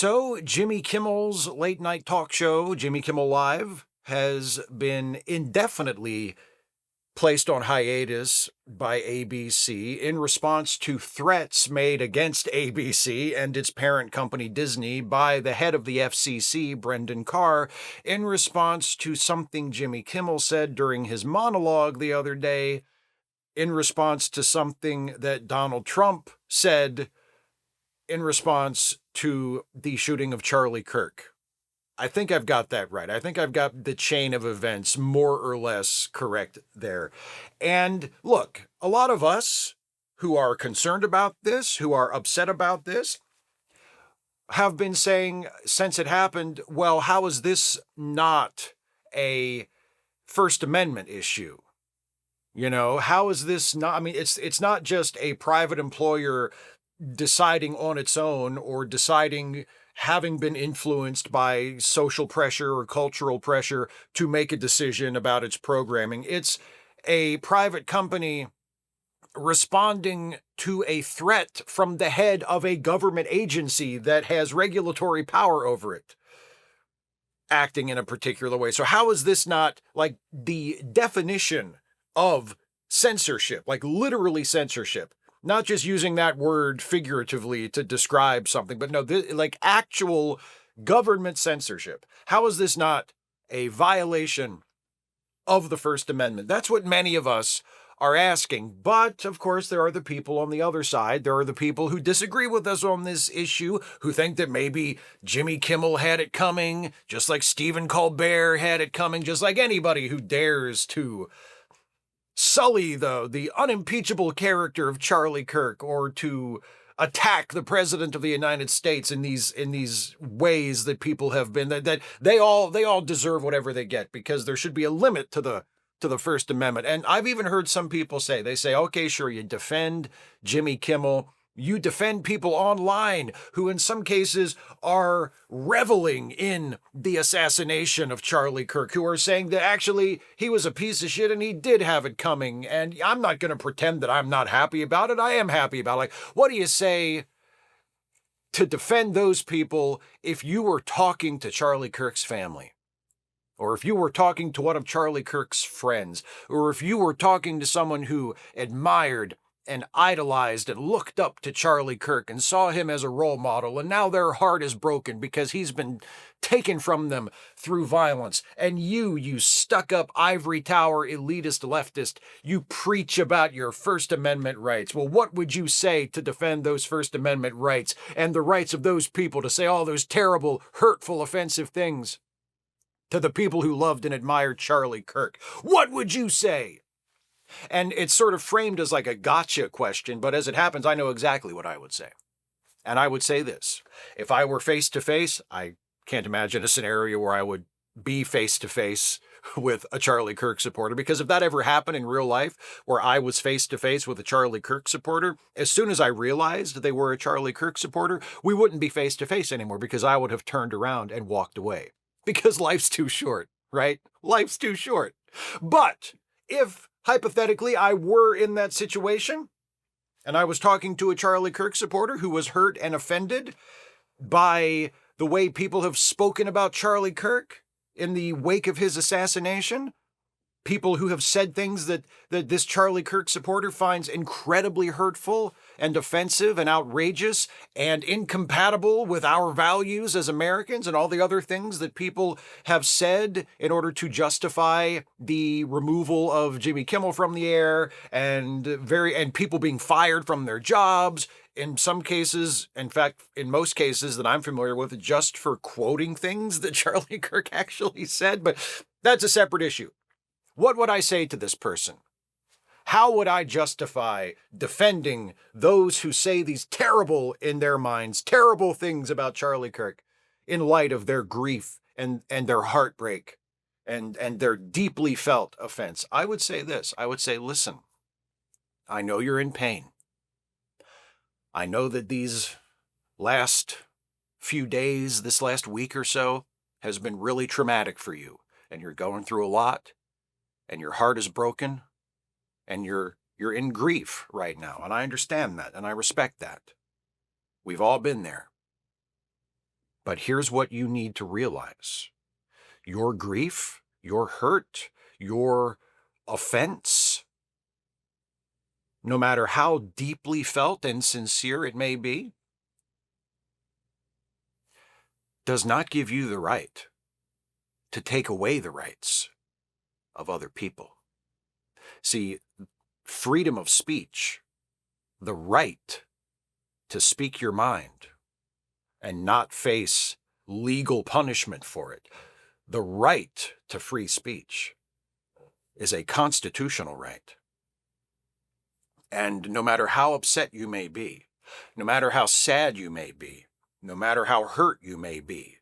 So, Jimmy Kimmel's late night talk show, Jimmy Kimmel Live, has been indefinitely placed on hiatus by ABC in response to threats made against ABC and its parent company Disney by the head of the FCC, Brendan Carr, in response to something Jimmy Kimmel said during his monologue the other day, in response to something that Donald Trump said in response to the shooting of Charlie Kirk. I think I've got that right. I think I've got the chain of events more or less correct there. And look, a lot of us who are concerned about this, who are upset about this, have been saying since it happened, well, how is this not a First Amendment issue? You know, how is this not? I mean, it's not just a private employer deciding on its own or deciding having been influenced by social pressure or cultural pressure to make a decision about its programming. It's a private company responding to a threat from the head of a government agency that has regulatory power over it, acting in a particular way. So how is this not like the definition of censorship, like literally censorship? Not just using that word figuratively to describe something, but no, like actual government censorship. How is this not a violation of the First Amendment? That's what many of us are asking. But of course, there are the people on the other side. There are the people who disagree with us on this issue, who think that maybe Jimmy Kimmel had it coming, just like Stephen Colbert had it coming, just like anybody who dares to sully the unimpeachable character of Charlie Kirk or to attack the president of the United States in these ways that people have been, that they all deserve whatever they get, because there should be a limit to the First Amendment. And I've even heard some people say, okay, sure, you defend Jimmy Kimmel, you defend people online who in some cases are reveling in the assassination of Charlie Kirk, who are saying that actually he was a piece of shit and he did have it coming. And I'm not going to pretend that I'm not happy about it. I am happy about it. Like, what do you say to defend those people if you were talking to Charlie Kirk's family? Or if you were talking to one of Charlie Kirk's friends, or if you were talking to someone who admired and idolized and looked up to Charlie Kirk and saw him as a role model, and now their heart is broken because he's been taken from them through violence. And you stuck-up ivory tower elitist leftist, you preach about your First Amendment rights. Well, what would you say to defend those First Amendment rights and the rights of those people to say all those terrible, hurtful, offensive things to the people who loved and admired Charlie Kirk? What would you say? And it's sort of framed as like a gotcha question, but as it happens, I know exactly what I would say. And I would say this: if I were face to face, I can't imagine a scenario where I would be face to face with a Charlie Kirk supporter, because if that ever happened in real life, where I was face to face with a Charlie Kirk supporter, as soon as I realized they were a Charlie Kirk supporter, we wouldn't be face to face anymore, because I would have turned around and walked away. Because life's too short, right? Life's too short. But if hypothetically I were in that situation and I was talking to a Charlie Kirk supporter who was hurt and offended by the way people have spoken about Charlie Kirk in the wake of his assassination, people who have said things that this Charlie Kirk supporter finds incredibly hurtful and offensive and outrageous and incompatible with our values as Americans, and all the other things that people have said in order to justify the removal of Jimmy Kimmel from the air, and people being fired from their jobs, in some cases, in fact, in most cases that I'm familiar with, just for quoting things that Charlie Kirk actually said. But that's a separate issue. What would I say to this person? How would I justify defending those who say these terrible, in their minds, terrible things about Charlie Kirk in light of their grief and their heartbreak and their deeply felt offense? I would say this. I would say, listen, I know you're in pain. I know that these last few days, this last week or so, has been really traumatic for you, and you're going through a lot, and your heart is broken, and you're in grief right now. And I understand that, and I respect that. We've all been there. But here's what you need to realize. Your grief, your hurt, your offense, no matter how deeply felt and sincere it may be, does not give you the right to take away the rights of other people. See, freedom of speech, the right to speak your mind and not face legal punishment for it, the right to free speech is a constitutional right. And no matter how upset you may be, no matter how sad you may be, no matter how hurt you may be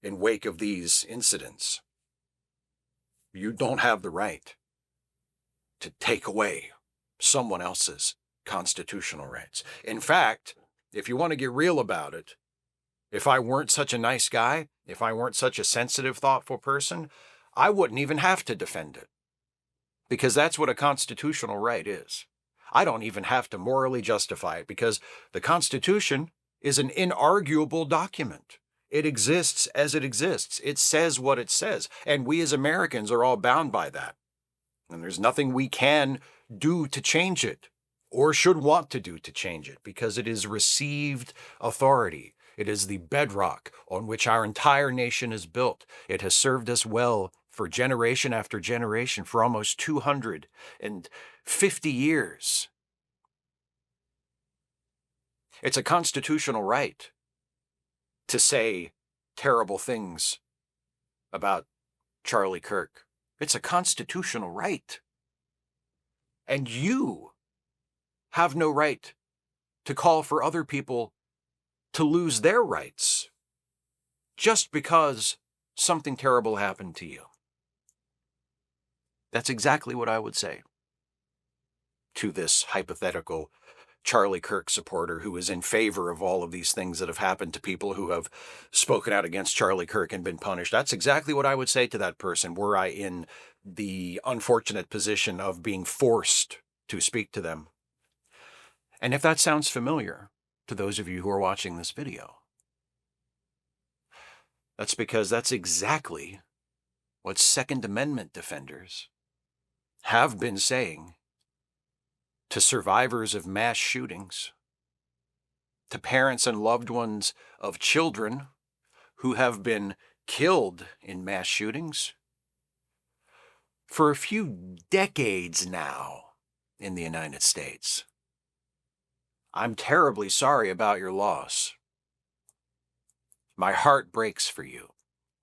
in wake of these incidents, you don't have the right to take away someone else's constitutional rights. In fact, if you want to get real about it, if I weren't such a nice guy, if I weren't such a sensitive, thoughtful person, I wouldn't even have to defend it. Because that's what a constitutional right is. I don't even have to morally justify it because the Constitution is an inarguable document. It exists as it exists. It says what it says. And we as Americans are all bound by that. And there's nothing we can do to change it or should want to do to change it because it is received authority. It is the bedrock on which our entire nation is built. It has served us well for generation after generation for almost 250 years. It's a constitutional right to say terrible things about Charlie Kirk. It's a constitutional right. And you have no right to call for other people to lose their rights just because something terrible happened to you. That's exactly what I would say to this hypothetical Charlie Kirk supporter who is in favor of all of these things that have happened to people who have spoken out against Charlie Kirk and been punished. That's exactly what I would say to that person were I in the unfortunate position of being forced to speak to them. And if that sounds familiar to those of you who are watching this video, that's because that's exactly what Second Amendment defenders have been saying to survivors of mass shootings, to parents and loved ones of children who have been killed in mass shootings for a few decades now in the United States. I'm terribly sorry about your loss. My heart breaks for you.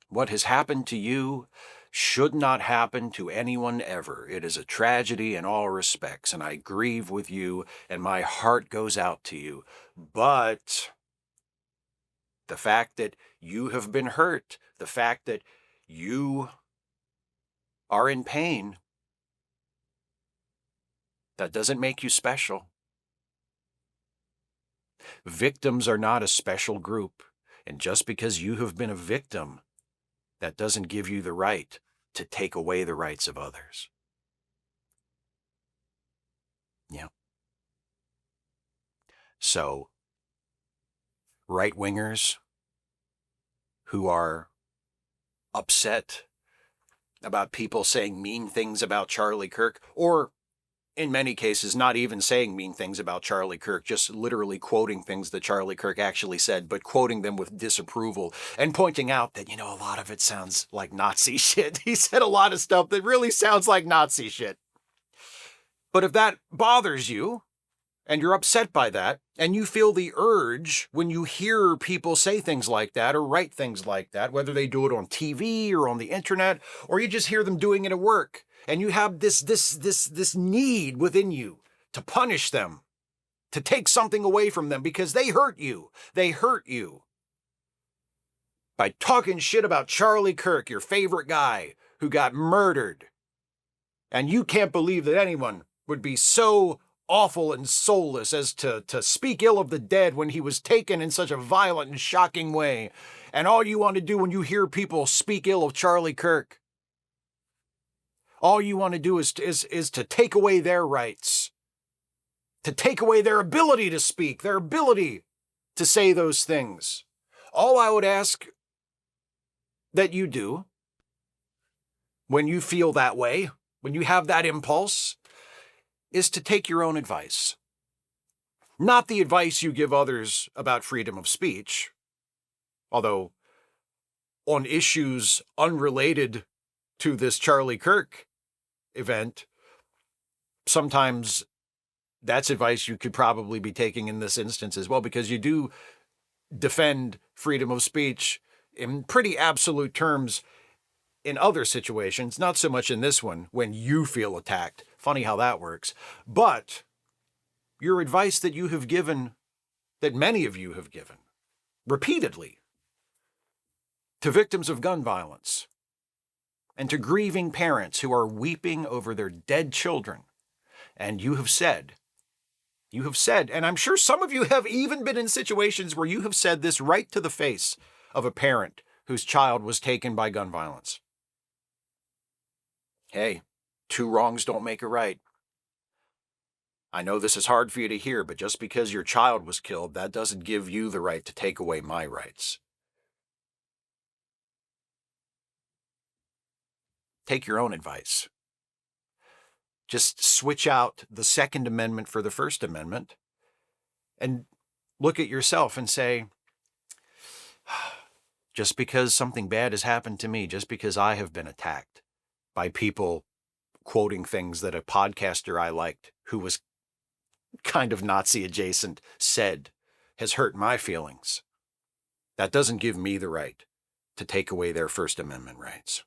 What has happened to you should not happen to anyone ever. It is a tragedy in all respects, and I grieve with you, and my heart goes out to you. But the fact that you have been hurt, the fact that you are in pain, that doesn't make you special. Victims are not a special group, and just because you have been a victim, that doesn't give you the right to take away the rights of others. Yeah. So, right-wingers who are upset about people saying mean things about Charlie Kirk, or in many cases, not even saying mean things about Charlie Kirk, just literally quoting things that Charlie Kirk actually said, but quoting them with disapproval and pointing out that, a lot of it sounds like Nazi shit. He said a lot of stuff that really sounds like Nazi shit. But if that bothers you, and you're upset by that, and you feel the urge when you hear people say things like that or write things like that, whether they do it on TV or on the internet, or you just hear them doing it at work, and you have this need within you to punish them, to take something away from them because they hurt you. They hurt you by talking shit about Charlie Kirk, your favorite guy who got murdered. And you can't believe that anyone would be so awful and soulless as to speak ill of the dead when he was taken in such a violent and shocking way. And all you want to do when you hear people speak ill of Charlie Kirk, all you want to do is to take away their rights, to take away their ability to speak, their ability to say those things. All I would ask that you do when you feel that way, when you have that impulse, is to take your own advice. Not the advice you give others about freedom of speech, although on issues unrelated to this Charlie Kirk event, sometimes that's advice you could probably be taking in this instance as well, because you do defend freedom of speech in pretty absolute terms in other situations, not so much in this one when you feel attacked. Funny how that works. But your advice that you have given, that many of you have given repeatedly to victims of gun violence and to grieving parents who are weeping over their dead children. And you have said, and I'm sure some of you have even been in situations where you have said this right to the face of a parent whose child was taken by gun violence. Hey, two wrongs don't make a right. I know this is hard for you to hear, but just because your child was killed, that doesn't give you the right to take away my rights. Take your own advice. Just switch out the Second Amendment for the First Amendment and look at yourself and say, just because something bad has happened to me, just because I have been attacked by people quoting things that a podcaster I liked who was kind of Nazi adjacent said has hurt my feelings, that doesn't give me the right to take away their First Amendment rights.